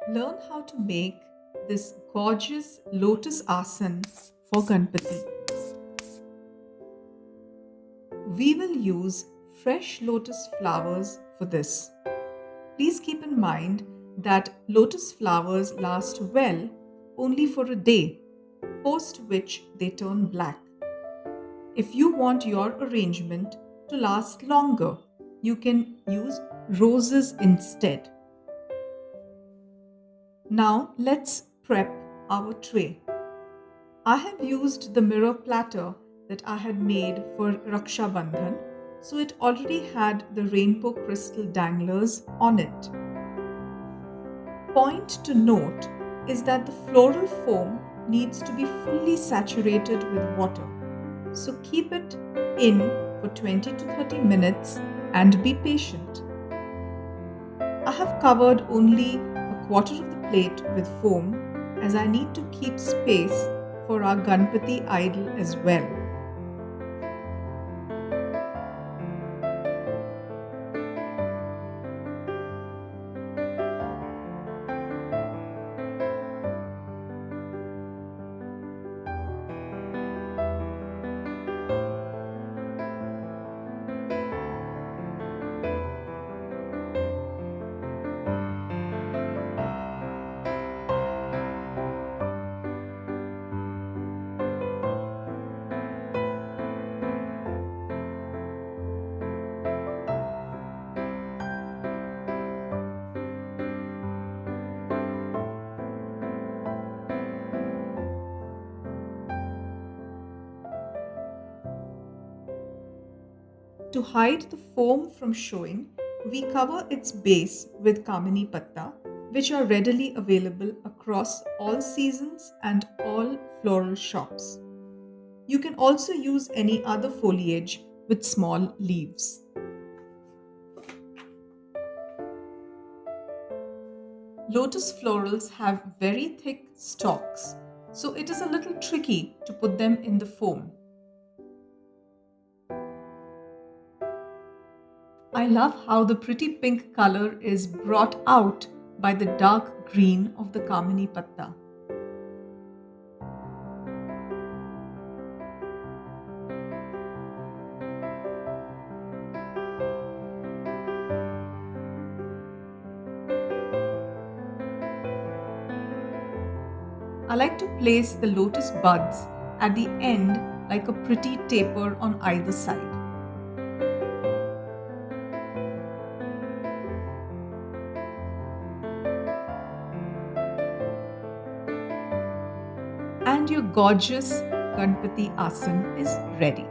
Learn how to make this gorgeous lotus asan for Ganpati. We will use fresh lotus flowers for this. Please keep in mind that lotus flowers last well only for a day, post which they turn black. If you want your arrangement to last longer, you can use roses instead. Now let's prep our tray. I have used the mirror platter that I had made for Raksha Bandhan, so it already had the rainbow crystal danglers on it. Point to note is that the floral foam needs to be fully saturated with water, so keep it in for 20 to 30 minutes and be patient. I have covered only a quarter of the plate with foam as I need to keep space for our Ganpati idol as well. To hide the foam from showing, we cover its base with Kamini Patta, which are readily available across all seasons and all floral shops. You can also use any other foliage with small leaves. Lotus florals have very thick stalks, so it is a little tricky to put them in the foam. I love how the pretty pink color is brought out by the dark green of the Kamini Patta. I like to place the lotus buds at the end like a pretty taper on either side. And your gorgeous Ganpati Asan is ready.